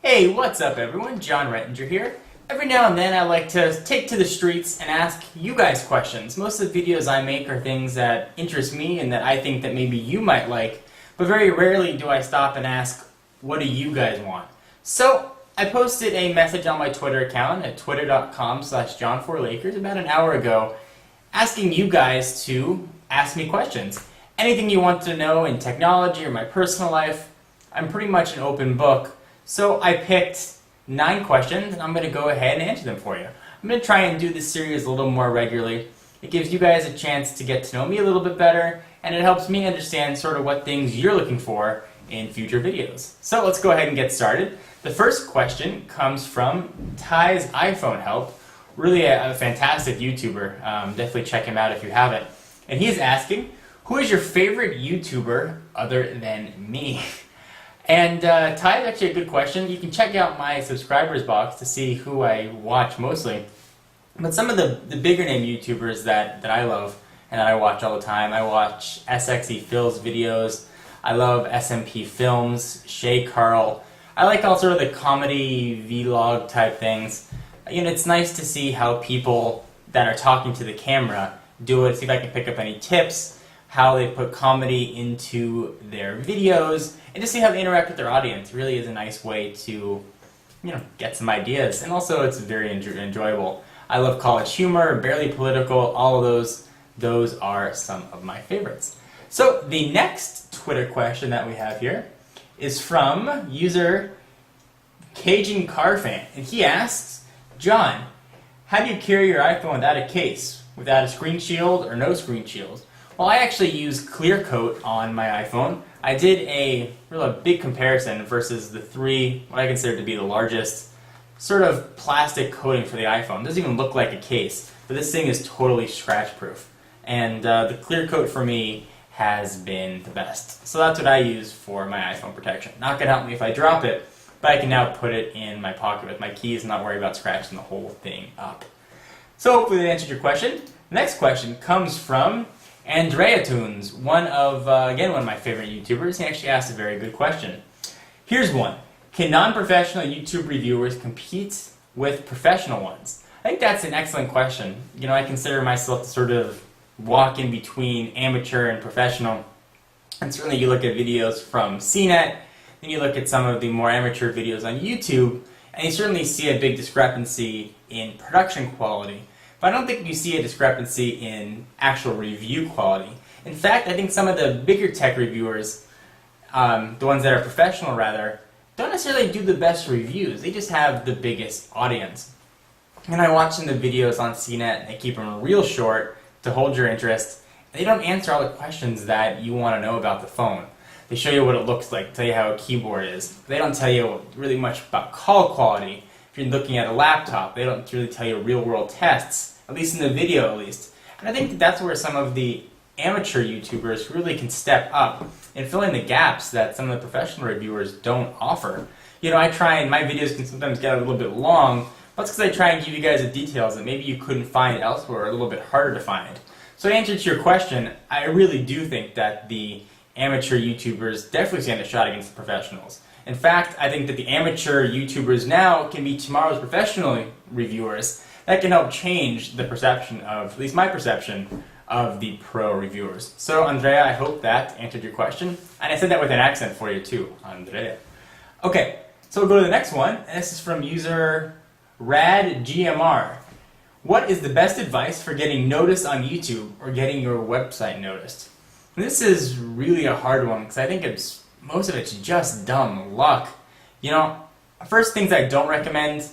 Hey, what's up everyone? John Rettinger here. Every now and then I like to take to the streets and ask you guys questions. Most of the videos I make are things that interest me and that I think that maybe you might like, but very rarely do I stop and ask, what do you guys want? So I posted a message on my Twitter account at twitter.com/John4Lakers about an hour ago asking you guys to ask me questions. Anything you want to know in technology or my personal life, I'm pretty much an open book. So I picked 9 questions and I'm going to go ahead and answer them for you. I'm going to try and do this series a little more regularly. It gives you guys a chance to get to know me a little bit better, and it helps me understand sort of what things you're looking for in future videos. So let's go ahead and get started. The first question comes from Ty's iPhone Help, really a fantastic YouTuber. Definitely check him out if you haven't. And he is asking, who is your favorite YouTuber other than me? And Ty is actually a good question. You can check out my subscribers box to see who I watch mostly. But some of the bigger name YouTubers that I love and that I watch all the time, I watch SXE Phil's videos. I love SMP Films, Shay Carl. I like all sort of the comedy vlog type things. You know, it's nice to see how people that are talking to the camera do it, see if I can pick up any tips, how they put comedy into their videos, and just see how they interact with their audience. It really is a nice way to, you know, get some ideas. And also it's very enjoyable. I love College Humor, Barely Political, all of those. Those are some of my favorites. So the next Twitter question that we have here is from user Cajun Car Fan. And he asks, John, how do you carry your iPhone without a case? Without a screen shield or no screen shield? Well, I actually use Clear Coat on my iPhone. I did a really big comparison versus the 3, what I consider to be the largest, sort of plastic coating for the iPhone. It doesn't even look like a case, but this thing is totally scratch-proof. And the Clear Coat for me has been the best. So that's what I use for my iPhone protection. Not going to help me if I drop it, but I can now put it in my pocket with my keys and not worry about scratching the whole thing up. So hopefully that answered your question. The next question comes from Andrea Tunes, again, one of my favorite YouTubers. He actually asked a very good question. Here's one. Can non-professional YouTube reviewers compete with professional ones? I think that's an excellent question. You know, I consider myself to sort of walk in between amateur and professional. And certainly you look at videos from CNET, and you look at some of the more amateur videos on YouTube, and you certainly see a big discrepancy in production quality. But I don't think you see a discrepancy in actual review quality. In fact, I think some of the bigger tech reviewers, the ones that are professional rather, don't necessarily do the best reviews. They just have the biggest audience. And I watch the videos on CNET, and they keep them real short to hold your interest. They don't answer all the questions that you want to know about the phone. They show you what it looks like, tell you how a keyboard is. They don't tell you really much about call quality. If you're looking at a laptop, they don't really tell you real-world tests, at least in the video at least. And I think that's where some of the amateur YouTubers really can step up and fill in the gaps that some of the professional reviewers don't offer. You know, I try, and my videos can sometimes get a little bit long, but that's because I try and give you guys the details that maybe you couldn't find elsewhere or a little bit harder to find. So to answer to your question, I really do think that the amateur YouTubers definitely stand a shot against the professionals. In fact, I think that the amateur YouTubers now can be tomorrow's professional reviewers. That can help change the perception of, at least my perception, of the pro reviewers. So, Andrea, I hope that answered your question. And I said that with an accent for you too, Andrea. Okay, so we'll go to the next one. And this is from user RadGMR. What is the best advice for getting noticed on YouTube or getting your website noticed? And this is really a hard one because I think most of it's just dumb luck. You know, first things I don't recommend,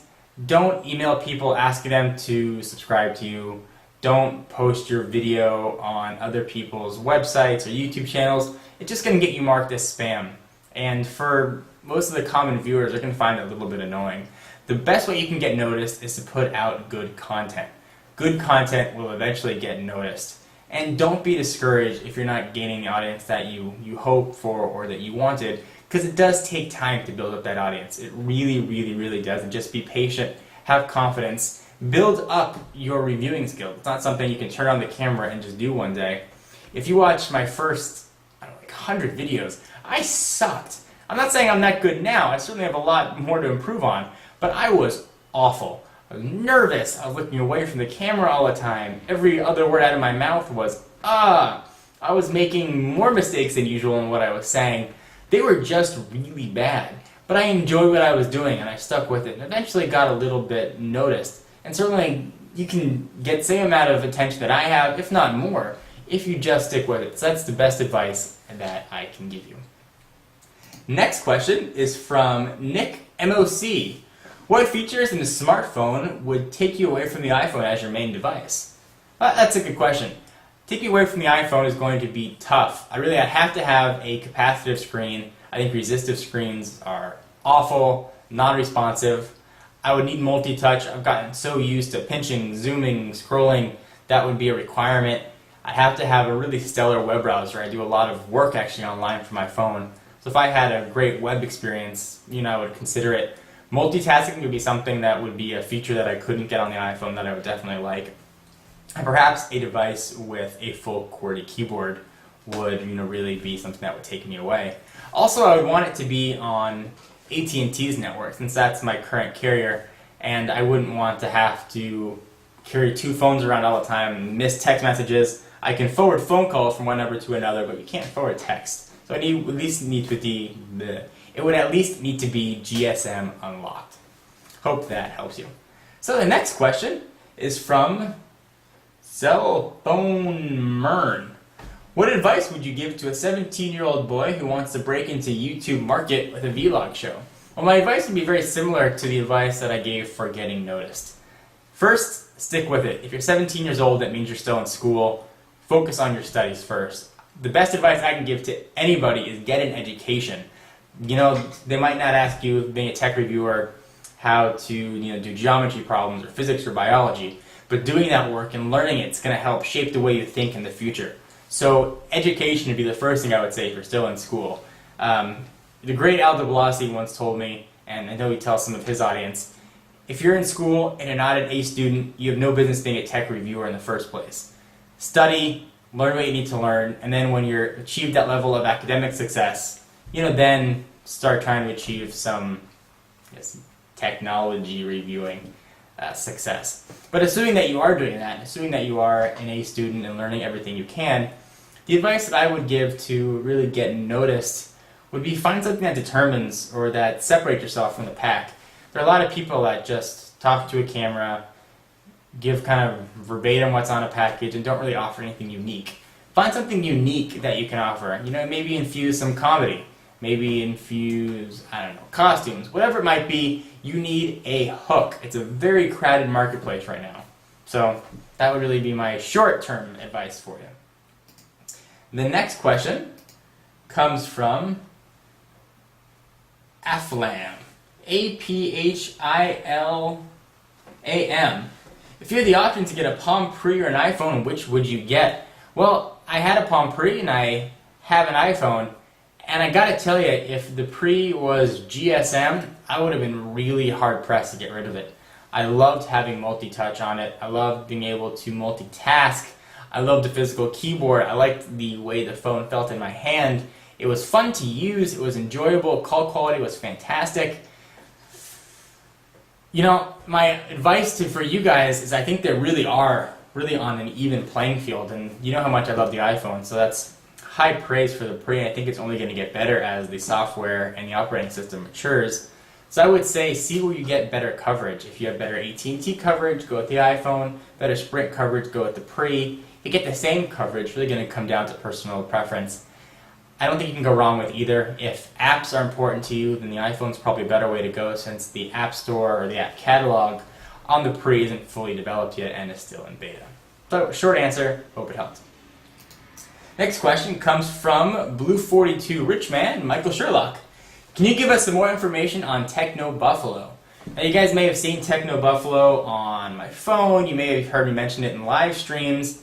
don't email people asking them to subscribe to you. Don't post your video on other people's websites or YouTube channels. It's just going to get you marked as spam. And for most of the common viewers, they're going to find it a little bit annoying. The best way you can get noticed is to put out good content. Good content will eventually get noticed. And don't be discouraged if you're not gaining the audience that you hope for or that you wanted, because it does take time to build up that audience. It really, really, really does. And just be patient, have confidence, build up your reviewing skills. It's not something you can turn on the camera and just do one day. If you watch my first, 100 videos, I sucked. I'm not saying I'm not good now, I certainly have a lot more to improve on, but I was awful. I was nervous, I was looking away from the camera all the time. Every other word out of my mouth was, ah. I was making more mistakes than usual in what I was saying. They were just really bad. But I enjoyed what I was doing and I stuck with it and eventually got a little bit noticed. And certainly you can get the same amount of attention that I have, if not more, if you just stick with it. So that's the best advice that I can give you. Next question is from Nick MOC. What features in a smartphone would take you away from the iPhone as your main device? That's a good question. Taking away from the iPhone is going to be tough. I have to have a capacitive screen. I think resistive screens are awful, non-responsive. I would need multi-touch. I've gotten so used to pinching, zooming, scrolling. That would be a requirement. I'd have to have a really stellar web browser. I do a lot of work actually online from my phone. So if I had a great web experience, I would consider it. Multitasking would be something that would be a feature that I couldn't get on the iPhone that I would definitely like. And perhaps a device with a full QWERTY keyboard would really be something that would take me away. Also, I would want it to be on AT&T's network, since that's my current carrier, and I wouldn't want to have to carry two phones around all the time and miss text messages. I can forward phone calls from one number to another, but you can't forward text. So it would at least need to be GSM unlocked. Hope that helps you. So the next question is from Cellphone Mern. What advice would you give to a 17-year-old boy who wants to break into YouTube market with a vlog show? Well, my advice would be very similar to the advice that I gave for getting noticed. First, stick with it. If you're 17 years old, that means you're still in school. Focus on your studies first. The best advice I can give to anybody is get an education. They might not ask you, being a tech reviewer, how to do geometry problems or physics or biology. But doing that work and learning it's going to help shape the way you think in the future. So education would be the first thing I would say if you're still in school. The great Al DeBlasi once told me, and I know he tells some of his audience, if you're in school and you're not an A student, you have no business being a tech reviewer in the first place. Study, learn what you need to learn, and then when you're achieved that level of academic success, then start trying to achieve some technology reviewing success. But assuming that you are doing that, assuming that you are an A student and learning everything you can, the advice that I would give to really get noticed would be find something that determines or that separates yourself from the pack. There are a lot of people that just talk to a camera, give kind of verbatim what's on a package, and don't really offer anything unique. Find something unique that you can offer. Maybe infuse some comedy. Maybe infuse, costumes. Whatever it might be, you need a hook. It's a very crowded marketplace right now. So that would really be my short-term advice for you. The next question comes from Aflam. APHILAM. If you had the option to get a Palm Pre or an iPhone, which would you get? Well, I had a Palm Pre and I have an iPhone, and I gotta tell you, if the Pre was GSM, I would have been really hard-pressed to get rid of it. I loved having multi-touch on it. I loved being able to multitask. I loved the physical keyboard. I liked the way the phone felt in my hand. It was fun to use. It was enjoyable. Call quality was fantastic. My advice for you guys is I think they really are on an even playing field, and you know how much I love the iPhone, so that's high praise for the Pre. I think it's only going to get better as the software and the operating system matures. So I would say see where you get better coverage. If you have better AT&T coverage, go with the iPhone. Better Sprint coverage, go with the Pre. If you get the same coverage, it's really going to come down to personal preference. I don't think you can go wrong with either. If apps are important to you, then the iPhone's probably a better way to go, since the App Store or the app catalog on the Pre isn't fully developed yet and is still in beta. So, short answer, hope it helped. Next question comes from Blue42 Richman, Michael Sherlock. Can you give us some more information on Techno Buffalo? Now, you guys may have seen Techno Buffalo on my phone. You may have heard me mention it in live streams.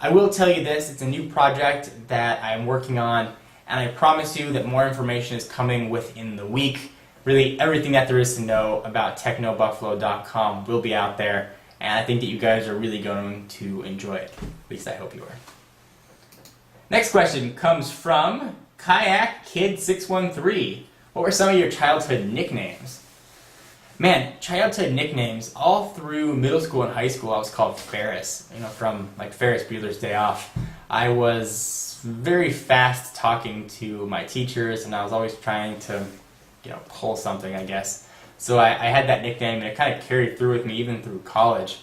I will tell you this, it's a new project that I'm working on, and I promise you that more information is coming within the week. Really, everything that there is to know about technobuffalo.com will be out there, and I think that you guys are really going to enjoy it. At least I hope you are. Next question comes from Kayak Kid 613. What were some of your childhood nicknames? Man, childhood nicknames, all through middle school and high school I was called Ferris, from like Ferris Bueller's Day Off. I was very fast talking to my teachers, and I was always trying to, pull something, I guess. So I had that nickname, and it kind of carried through with me even through college.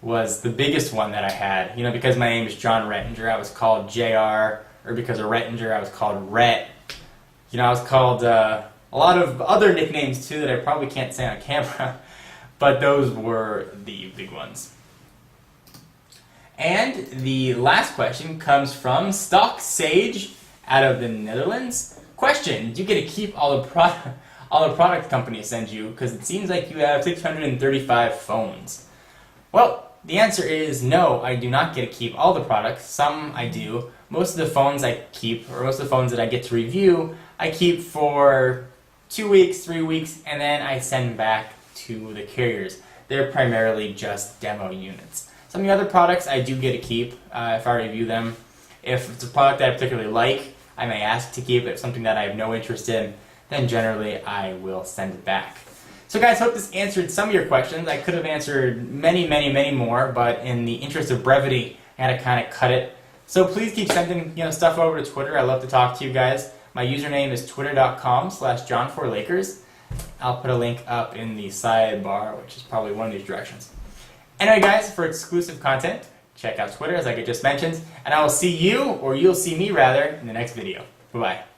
Was the biggest one that I had. Because my name is John Rettinger, I was called JR, or because of Rettinger, I was called Rhett. I was called a lot of other nicknames too that I probably can't say on camera, but those were the big ones. And the last question comes from Stock Sage out of the Netherlands. Question: do you get to keep all the product companies send you? Because it seems like you have 635 phones. Well, the answer is no, I do not get to keep all the products. Some I do. Most of the phones I keep, or most of the phones that I get to review, I keep for 2 weeks, 3 weeks, and then I send back to the carriers. They're primarily just demo units. Some of the other products I do get to keep if I review them. If it's a product that I particularly like, I may ask to keep it. If it's something that I have no interest in, then generally I will send it back. So guys, hope this answered some of your questions. I could have answered many, many, many more, but in the interest of brevity, I had to kind of cut it. So please keep sending stuff over to Twitter. I love to talk to you guys. My username is twitter.com/John4Lakers. I'll put a link up in the sidebar, which is probably one of these directions. Anyway guys, for exclusive content, check out Twitter as I just mentioned, and I will see you, or you'll see me rather, in the next video. Bye-bye.